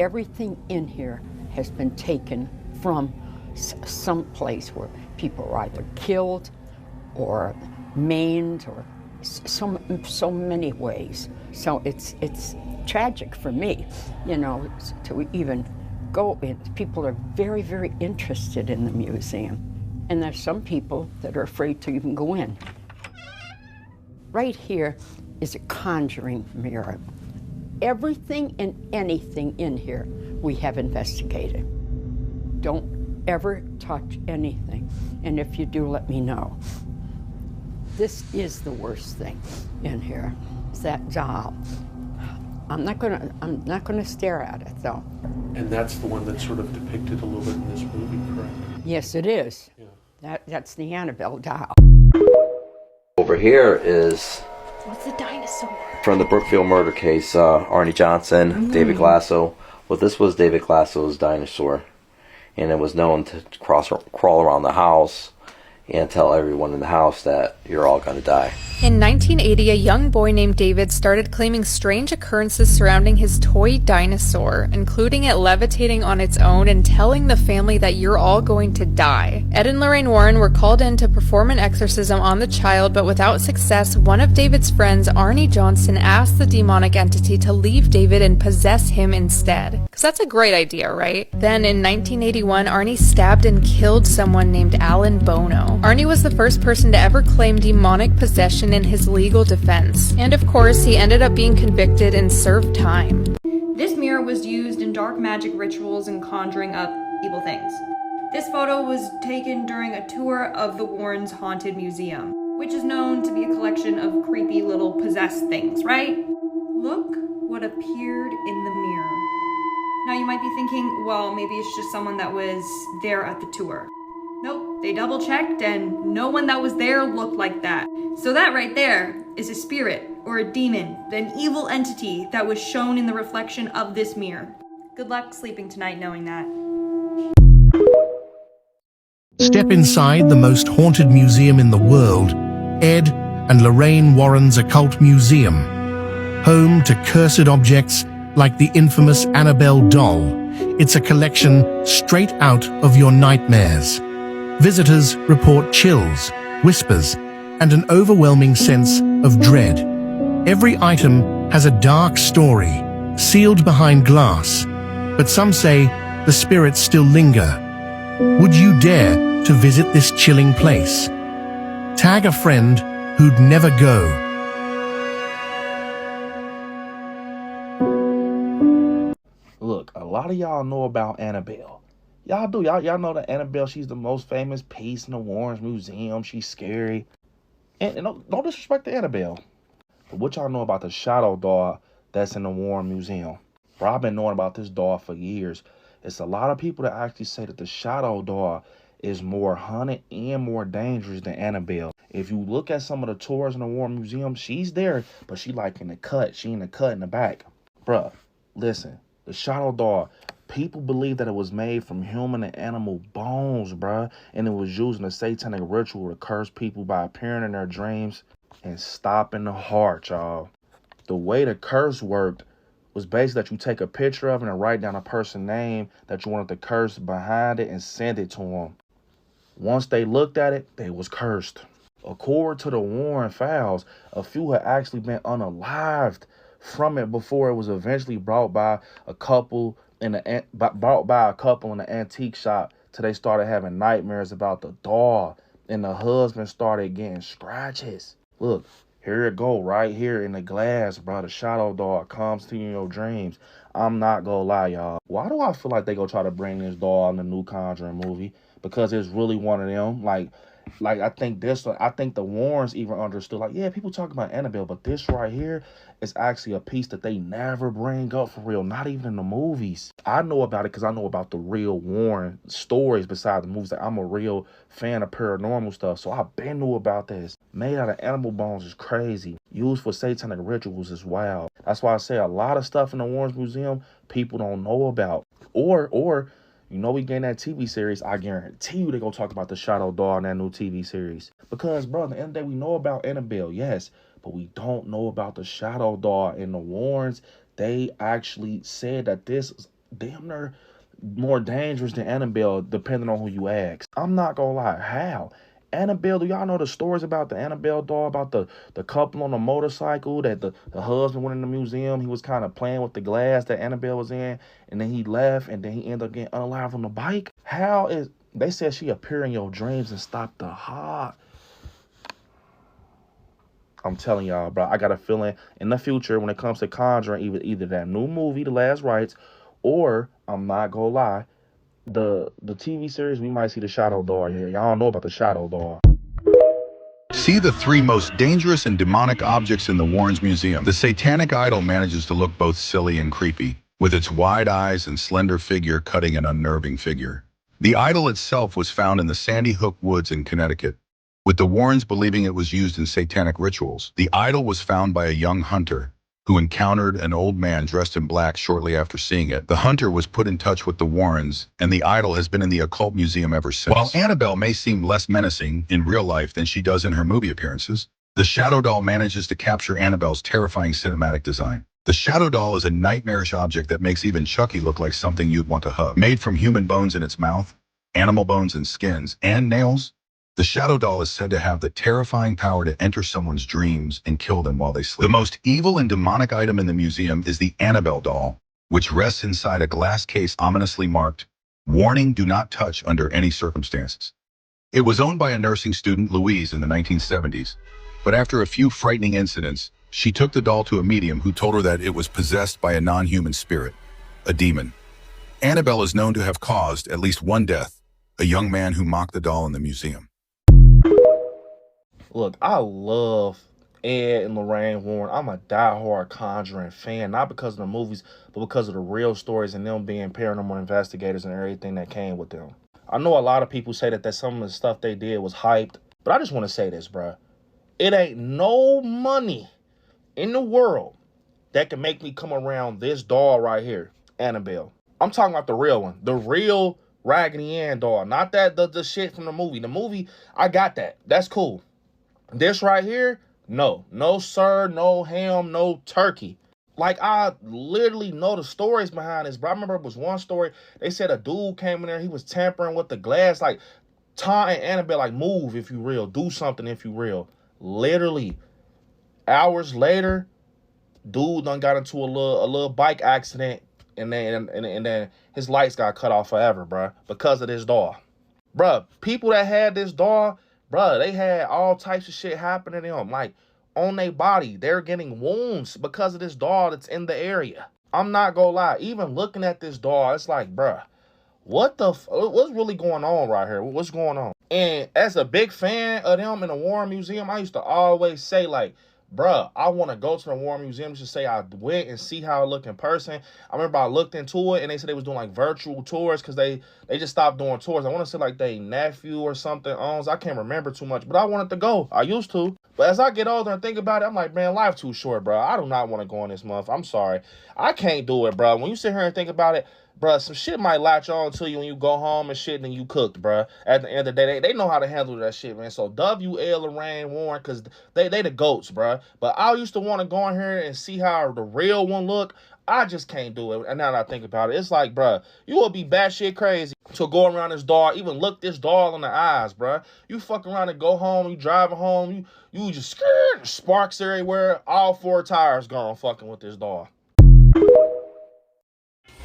everything in here has been taken from some place where people are either killed or maimed or so many ways. So it's tragic for me, you know, to even go in. People are very, very interested in the museum. And there's some people that are afraid to even go in. Right here is a conjuring mirror. Everything and anything in here we have investigated. Don't ever touch anything. And if you do, let me know. This is the worst thing in here. It's that doll. I'm not gonna stare at it though. And that's the one that's sort of depicted a little bit in this movie, correct? Yes, it is. Yeah. That's the Annabelle doll. Over here is what's the dinosaur? From the Brookfield murder case, Arnie Johnson, David Glasso. Well, this was David Glasso's dinosaur, and it was known to crawl around the house and tell everyone in the house that you're all going to die. In 1980, a young boy named David started claiming strange occurrences surrounding his toy dinosaur, including it levitating on its own and telling the family that you're all going to die. Ed and Lorraine Warren were called in to perform an exorcism on the child, but without success, one of David's friends, Arnie Johnson, asked the demonic entity to leave David and possess him instead. Because that's a great idea, right? Then in 1981, Arnie stabbed and killed someone named Alan Bono. Arnie was the first person to ever claim demonic possession in his legal defense. And of course, he ended up being convicted and served time. This mirror was used in dark magic rituals and conjuring up evil things. This photo was taken during a tour of the Warrens' Haunted Museum, which is known to be a collection of creepy little possessed things, right? Look what appeared in the mirror. Now you might be thinking, well, maybe it's just someone that was there at the tour. Nope, they double checked and no one that was there looked like that. So that right there is a spirit or a demon, an evil entity that was shown in the reflection of this mirror. Good luck sleeping tonight knowing that. Step inside the most haunted museum in the world, Ed and Lorraine Warren's Occult Museum, home to cursed objects like the infamous Annabelle doll. It's a collection straight out of your nightmares. Visitors report chills, whispers, and an overwhelming sense of dread. Every item has a dark story, sealed behind glass, but some say the spirits still linger. Would you dare to visit this chilling place? Tag a friend who'd never go. Look, a lot of y'all know about Annabelle. Y'all do. Y'all know that Annabelle, she's the most famous piece in the Warrens Museum. She's scary. And no disrespect to Annabelle. But what y'all know about the shadow doll that's in the Warren Museum? Bro, I've been knowing about this doll for years. It's a lot of people that actually say that the shadow doll is more haunted and more dangerous than Annabelle. If you look at some of the tours in the Warren Museum, she's there, but she like in the cut. She in the cut in the back. Bruh, listen. The shadow doll, people believe that it was made from human and animal bones, bruh. And it was used in a satanic ritual to curse people by appearing in their dreams and stopping the heart, y'all. The way the curse worked was basically that you take a picture of it and write down a person's name that you wanted to curse behind it and send it to them. Once they looked at it, they was cursed. According to the Warren files, a few had actually been unalived from it before it was eventually brought by a couple in the antique shop till they started having nightmares about the doll and the husband started getting scratches. Look, here it go right here in the glass, bro. The shadow doll comes to you in your dreams. I'm not gonna lie, y'all. Why do I feel like they gonna try to bring this doll in the new Conjuring movie? Because it's really one of them. Like I think the Warrens even understood, like, yeah, people talk about Annabelle, but this right here is actually a piece that they never bring up for real, not even in the movies. I know about it because I know about the real Warren stories besides the movies. Like, I'm a real fan of paranormal stuff, so I've been knew about this. Made out of animal bones is crazy. Used for satanic rituals is wild. That's why I say a lot of stuff in the Warrens Museum people don't know about. Or you know, we getting that TV series, I guarantee you they're going to talk about the shadow doll in that new TV series. Because, bro, at the end of the day, we know about Annabelle, yes, but we don't know about the shadow doll. And the Warrens, they actually said that this damn near more dangerous than Annabelle, depending on who you ask. I'm not gonna lie. How? Annabelle, do y'all know the stories about the Annabelle doll, about the couple on the motorcycle that the husband went in the museum? He was kind of playing with the glass that Annabelle was in, and then he left, and then he ended up getting unalive on the bike. How is, they said she appear in your dreams and stop the heart. I'm telling y'all, bro, I got a feeling in the future when it comes to Conjuring, either that new movie, The Last Rites, or, I'm not gonna lie, the TV series, we might see the Shadow Doll here. Y'all don't know about the Shadow Doll. See the three most dangerous and demonic objects in the Warrens Museum. The satanic idol manages to look both silly and creepy, with its wide eyes and slender figure cutting an unnerving figure. The idol itself was found in the Sandy Hook Woods in Connecticut, with the Warrens believing it was used in satanic rituals. The idol was found by a young hunter who encountered an old man dressed in black shortly after seeing it. The hunter was put in touch with the Warrens, and the idol has been in the occult museum ever since. While Annabelle may seem less menacing in real life than she does in her movie appearances, the Shadow Doll manages to capture Annabelle's terrifying cinematic design. The Shadow Doll is a nightmarish object that makes even Chucky look like something you'd want to hug. Made from human bones in its mouth, animal bones and skins, and nails, the Shadow Doll is said to have the terrifying power to enter someone's dreams and kill them while they sleep. The most evil and demonic item in the museum is the Annabelle doll, which rests inside a glass case ominously marked, "Warning, do not touch under any circumstances." It was owned by a nursing student, Louise, in the 1970s, but after a few frightening incidents, she took the doll to a medium who told her that it was possessed by a non-human spirit, a demon. Annabelle is known to have caused at least one death, a young man who mocked the doll in the museum. Look, I love Ed and Lorraine Warren. I'm a diehard Conjuring fan, not because of the movies, but because of the real stories and them being paranormal investigators and everything that came with them. I know a lot of people say that some of the stuff they did was hyped, but I just want to say this, bruh. It ain't no money in the world that can make me come around this doll right here, Annabelle. I'm talking about the real one, the real Raggedy Ann doll, not that the shit from the movie. The movie, I got that. That's cool. This right here, no sir, no ham, no turkey. Like, I literally know the stories behind this, bro. I remember it was one story, they said a dude came in there, he was tampering with the glass, like, Tom and Annabelle, like, move if you real, do something if you real. Literally, hours later, dude done got into a little bike accident, and then his lights got cut off forever, bro, because of this doll. Bruh, people that had this doll, bruh, they had all types of shit happening to them. Like, on their body, they're getting wounds because of this doll that's in the area. I'm not gonna lie. Even looking at this doll, it's like, bruh, what's really going on right here? What's going on? And as a big fan of them in the Warren Museum, I used to always say, like, bruh, I want to go to the Warren Museum to say I went and see how it looked in person. I remember I looked into it, and they said they was doing, like, virtual tours because they just stopped doing tours. I want to say, like, they nephew or something owns. I can't remember too much, but I wanted to go. I used to. But as I get older and think about it, I'm like, man, life too short, bro. I do not want to go on this month. I'm sorry. I can't do it, bro. When you sit here and think about it, bruh, some shit might latch on to you when you go home and shit and then you cooked, bruh. At the end of the day, they know how to handle that shit, man. So W.L. Lorraine Warren, because they the goats, bruh. But I used to want to go in here and see how the real one look. I just can't do it. And now that I think about it, it's like, bruh, you will be batshit crazy to go around this doll, even look this doll in the eyes, bruh. You fuck around and go home, you driving home, you just scared, sparks everywhere, all four tires gone fucking with this doll.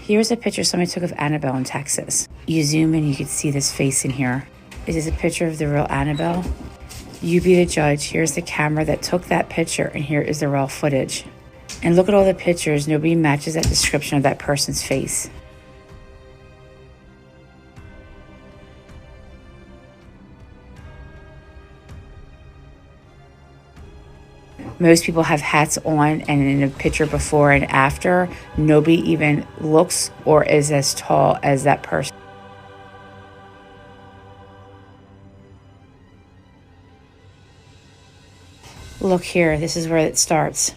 Here's a picture somebody took of Annabelle in Texas. You zoom in, you can see this face in here. Is this a picture of the real Annabelle? You be the judge. Here's the camera that took that picture, and here is the raw footage. And look at all the pictures. Nobody matches that description of that person's face. Most people have hats on, and in a picture before and after, nobody even looks or is as tall as that person. Look here, this is where it starts.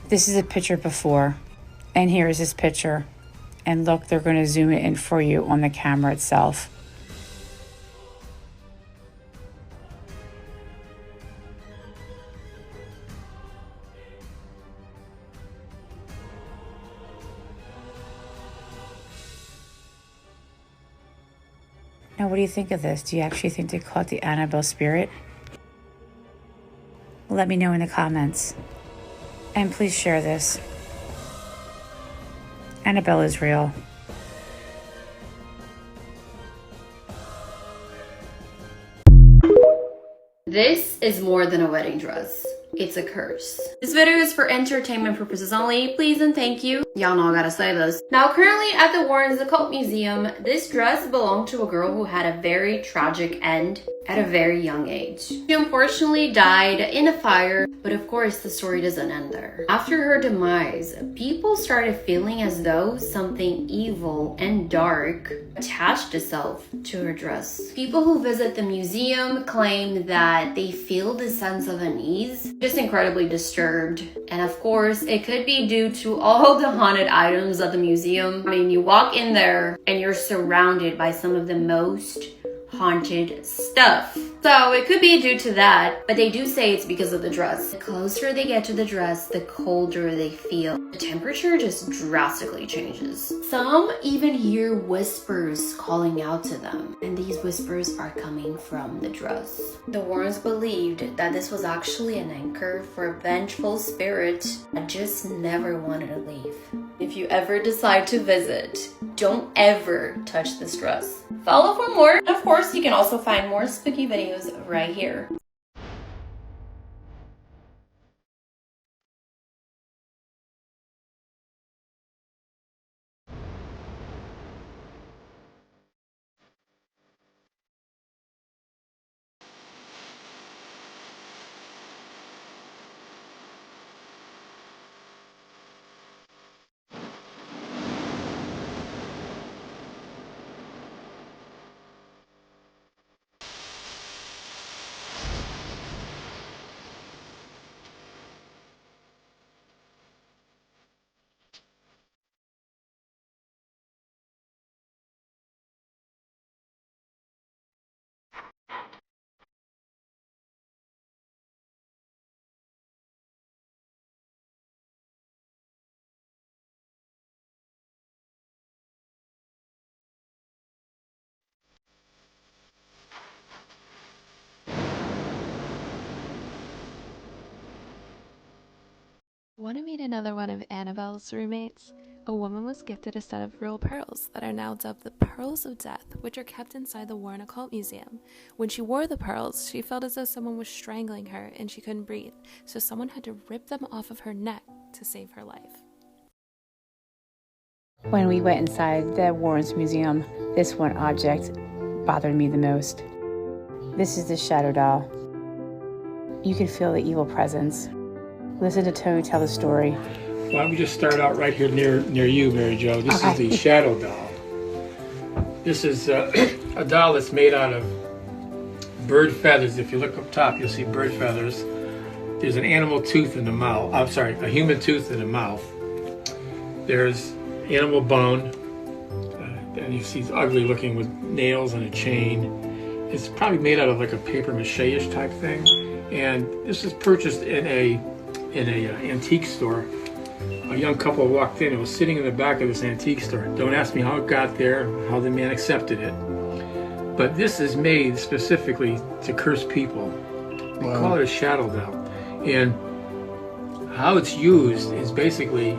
This is a picture before, and here is this picture. And look, they're going to zoom it in for you on the camera itself. Now, what do you think of this? Do you actually think they caught the Annabelle spirit? Let me know in the comments. And please share this. Annabelle is real. This is more than a wedding dress. It's a curse. This video is for entertainment purposes only. Please and thank you. Y'all know I gotta say this. Now, currently at the Warrens Occult Museum, this dress belonged to a girl who had a very tragic end at a very young age. She unfortunately died in a fire, but of course the story doesn't end there. After her demise, people started feeling as though something evil and dark attached itself to her dress. People who visit the museum claim that they feel this sense of unease, just incredibly disturbed. And of course, it could be due to all the haunted items at the museum. I mean, you walk in there and you're surrounded by some of the most haunted stuff. So it could be due to that, but they do say it's because of the dress. The closer they get to the dress, the colder they feel. The temperature just drastically changes. Some even hear whispers calling out to them, and these whispers are coming from the dress. The Warrens believed that this was actually an anchor for a vengeful spirit that just never wanted to leave. If you ever decide to visit, don't ever touch this dress. Follow for more. And of course, you can also find more spooky videos right here. Want to meet another one of Annabelle's roommates? A woman was gifted a set of real pearls that are now dubbed the Pearls of Death, which are kept inside the Warren Occult Museum. When she wore the pearls, she felt as though someone was strangling her and she couldn't breathe, so someone had to rip them off of her neck to save her life. When we went inside the Warrens Museum, this one object bothered me the most. This is the shadow doll. You can feel the evil presence. Listen to Tony tell the story. Why don't we just start out right here near you, Mary Jo. This is the shadow doll. This is a doll that's made out of bird feathers. If you look up top, you'll see bird feathers. There's an animal tooth in the mouth. I'm sorry, a human tooth in the mouth. There's animal bone. And you see it's ugly looking with nails and a chain. It's probably made out of like a paper mache-ish type thing. And this was purchased in a antique store. A young couple walked in. It was sitting in the back of this antique store. Don't ask me how it got there, how the man accepted it. But this is made specifically to curse people. They call it a shadow doll. And how it's used is basically,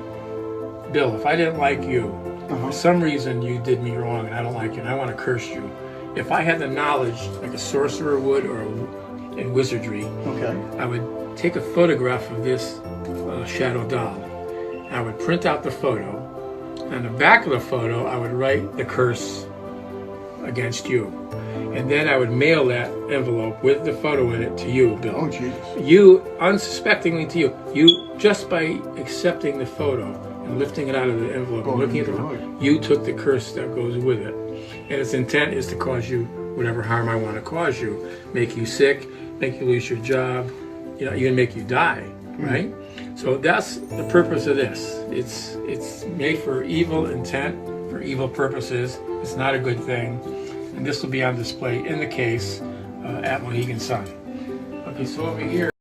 Bill, if I didn't like you, for some reason you did me wrong and I don't like you and I want to curse you. If I had the knowledge, like a sorcerer would or in wizardry, I would take a photograph of this shadow doll. I would print out the photo. On the back of the photo, I would write the curse against you. And then I would mail that envelope with the photo in it to you, Bill. Oh, jeez. You, unsuspectingly to you, you just by accepting the photo and lifting it out of the envelope and looking at the photo, you took the curse that goes with it. And its intent is to cause you whatever harm I want to cause you. Make you sick, make you lose your job, you know, even make you die, right? So that's the purpose of this. It's made for evil intent, for evil purposes. It's not a good thing. And this will be on display in the case at Mohegan Sun. Okay, so over here,